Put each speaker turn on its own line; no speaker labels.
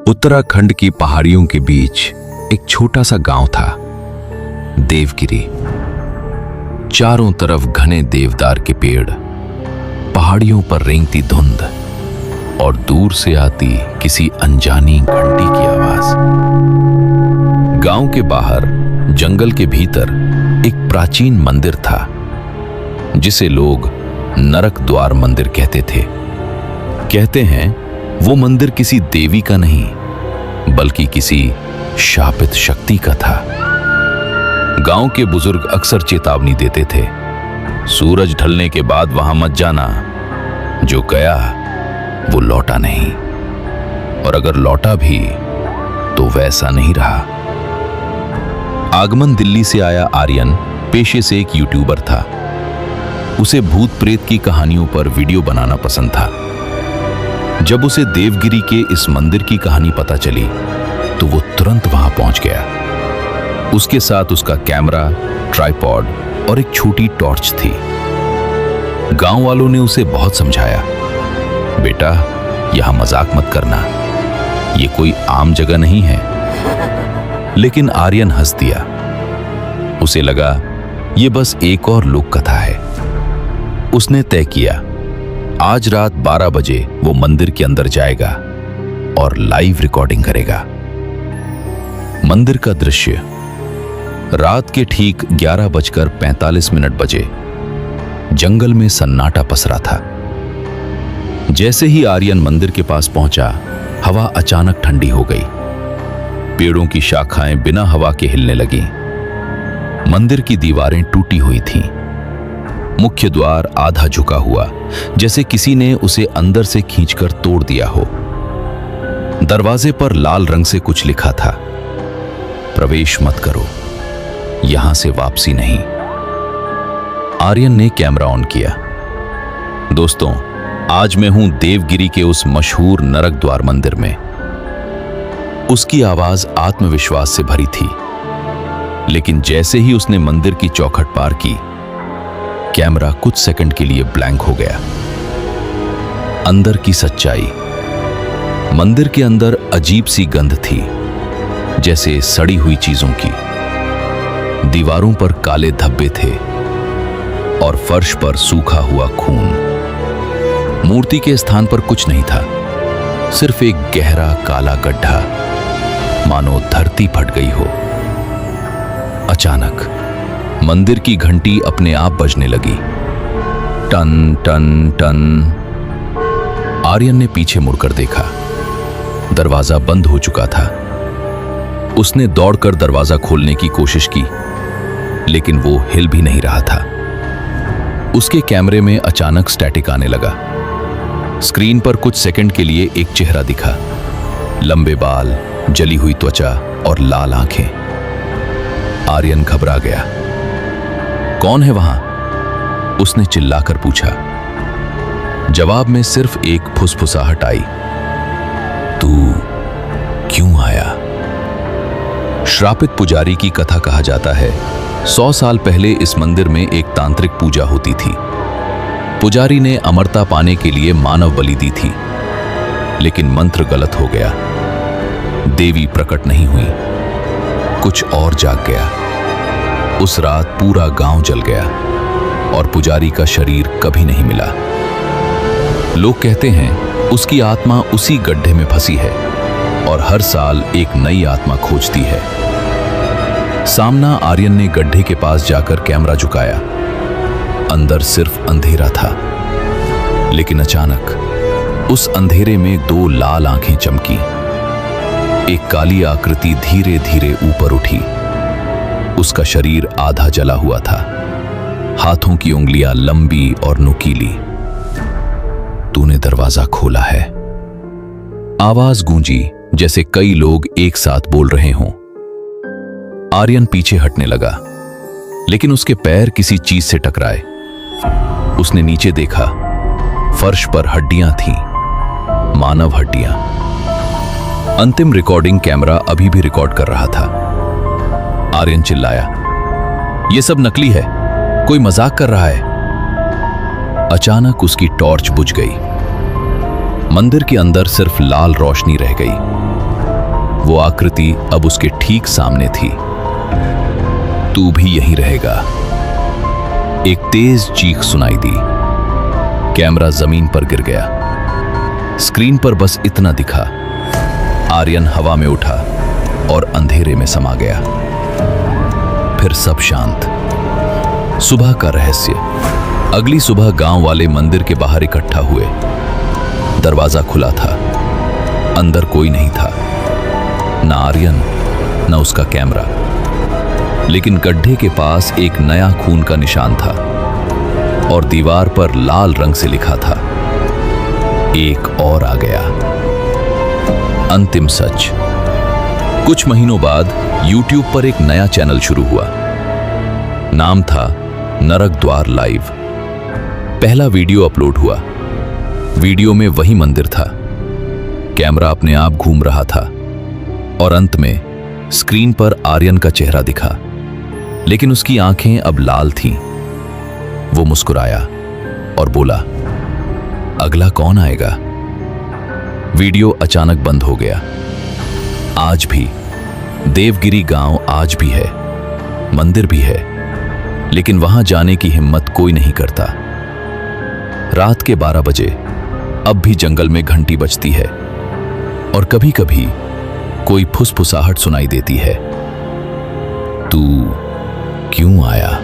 उत्तराखंड की पहाड़ियों के बीच एक छोटा सा गांव था, देवगिरी। चारों तरफ घने देवदार के पेड़, पहाड़ियों पर रेंगती धुंध और दूर से आती किसी अनजानी घंटी की आवाज। गांव के बाहर जंगल के भीतर एक प्राचीन मंदिर था, जिसे लोग नरक द्वार मंदिर कहते थे। कहते हैं वो मंदिर किसी देवी का नहीं, बल्कि किसी शापित शक्ति का था। गांव के बुजुर्ग अक्सर चेतावनी देते थे, सूरज ढलने के बाद वहां मत जाना, जो गया वो लौटा नहीं, और अगर लौटा भी तो वैसा नहीं रहा। आगमन दिल्ली से आया आर्यन पेशे से एक यूट्यूबर था। उसे भूत प्रेत की कहानियों पर वीडियो बनाना पसंद था। जब उसे देवगिरी के इस मंदिर की कहानी पता चली तो वो तुरंत वहां पहुंच गया। उसके साथ उसका कैमरा, ट्राइपॉड और एक छोटी टॉर्च थी। गांव वालों ने उसे बहुत समझाया, बेटा यहां मजाक मत करना, ये कोई आम जगह नहीं है। लेकिन आर्यन हंस दिया। उसे लगा ये बस एक और लोक कथा है। उसने तय किया, आज रात 12 बजे वो मंदिर के अंदर जाएगा और लाइव रिकॉर्डिंग करेगा। मंदिर का दृश्य रात के ठीक 11:45 बजे जंगल में सन्नाटा पसरा था। जैसे ही आर्यन मंदिर के पास पहुंचा, हवा अचानक ठंडी हो गई। पेड़ों की शाखाएं बिना हवा के हिलने लगीं। मंदिर की दीवारें टूटी हुई थीं। मुख्य द्वार आधा झुका हुआ, जैसे किसी ने उसे अंदर से खींचकर तोड़ दिया हो। दरवाजे पर लाल रंग से कुछ लिखा था, प्रवेश मत करो, यहां से वापसी नहीं। आर्यन ने कैमरा ऑन किया। दोस्तों, आज मैं हूं देवगिरी के उस मशहूर नरक द्वार मंदिर में। उसकी आवाज आत्मविश्वास से भरी थी, लेकिन जैसे ही उसने मंदिर की चौखट पार की, कैमरा कुछ सेकंड के लिए ब्लैंक हो गया। अंदर की सच्चाई। मंदिर के अंदर अजीब सी गंध थी, जैसे सड़ी हुई चीजों की। दीवारों पर काले धब्बे थे और फर्श पर सूखा हुआ खून। मूर्ति के स्थान पर कुछ नहीं था, सिर्फ एक गहरा काला गड्ढा, मानो धरती फट गई हो। अचानक मंदिर की घंटी अपने आप बजने लगी, टन टन टन। आर्यन ने पीछे मुड़कर देखा। दरवाजा बंद हो चुका था। उसने दौड़कर दरवाजा खोलने की कोशिश की, लेकिन वो हिल भी नहीं रहा था। उसके कैमरे में अचानक स्टैटिक आने लगा। स्क्रीन पर कुछ सेकंड के लिए एक चेहरा दिखा, लंबे बाल, जली हुई त्वचा और लाल आंखें। आर्यन घबरा गया। कौन है वहां? उसने चिल्लाकर पूछा। जवाब में सिर्फ एक फुसफुसाहट आई, तू क्यों आया? श्रापित पुजारी की कथा कहा जाता है, 100 साल पहले इस मंदिर में एक तांत्रिक पूजा होती थी। पुजारी ने अमरता पाने के लिए मानव बलि दी थी, लेकिन मंत्र गलत हो गया। देवी प्रकट नहीं हुई, कुछ और जाग गया। उस रात पूरा गांव जल गया और पुजारी का शरीर कभी नहीं मिला। लोग कहते हैं उसकी आत्मा उसी गड्ढे में फंसी है और हर साल एक नई आत्मा खोजती है। सामना आर्यन ने गड्ढे के पास जाकर कैमरा झुकाया। अंदर सिर्फ अंधेरा था, लेकिन अचानक उस अंधेरे में 2 लाल आंखें चमकी। एक काली आकृति धीरे धीरे ऊपर उठी। उसका शरीर आधा जला हुआ था, हाथों की उंगलियां लंबी और नुकीली। तूने दरवाजा खोला है। आवाज गूंजी, जैसे कई लोग एक साथ बोल रहे हों। आर्यन पीछे हटने लगा, लेकिन उसके पैर किसी चीज से टकराए। उसने नीचे देखा, फर्श पर हड्डियां थीं, मानव हड्डियां। अंतिम रिकॉर्डिंग कैमरा अभी भी रिकॉर्ड कर रहा था। आर्यन चिल्लाया, यह सब नकली है, कोई मजाक कर रहा है। अचानक उसकी टॉर्च बुझ गई। मंदिर के अंदर सिर्फ लाल रोशनी रह गई। वो आकृति अब उसके ठीक सामने थी। तू भी यहीं रहेगा। एक तेज चीख सुनाई दी। कैमरा जमीन पर गिर गया। स्क्रीन पर बस इतना दिखा, आर्यन हवा में उठा और अंधेरे में समा गया। फिर सब शांत। सुबह का रहस्य। अगली सुबह गांव वाले मंदिर के बाहर इकट्ठा हुए। दरवाजा खुला था, अंदर कोई नहीं था, ना आर्यन ना उसका कैमरा। लेकिन गड्ढे के पास एक नया खून का निशान था और दीवार पर लाल रंग से लिखा था, एक और आ गया। अंतिम सच। कुछ महीनों बाद YouTube पर एक नया चैनल शुरू हुआ। नाम था नरक द्वार लाइव। पहला वीडियो अपलोड हुआ। वीडियो में वही मंदिर था। कैमरा अपने आप घूम रहा था और अंत में स्क्रीन पर आर्यन का चेहरा दिखा, लेकिन उसकी आंखें अब लाल थीं। वो मुस्कुराया और बोला, अगला कौन आएगा? वीडियो अचानक बंद हो गया। आज भी देवगिरी गांव आज भी है, मंदिर भी है, लेकिन वहां जाने की हिम्मत कोई नहीं करता। रात के 12 बजे अब भी जंगल में घंटी बजती है और कभी-कभी कोई फुसफुसाहट सुनाई देती है, तू क्यों आया?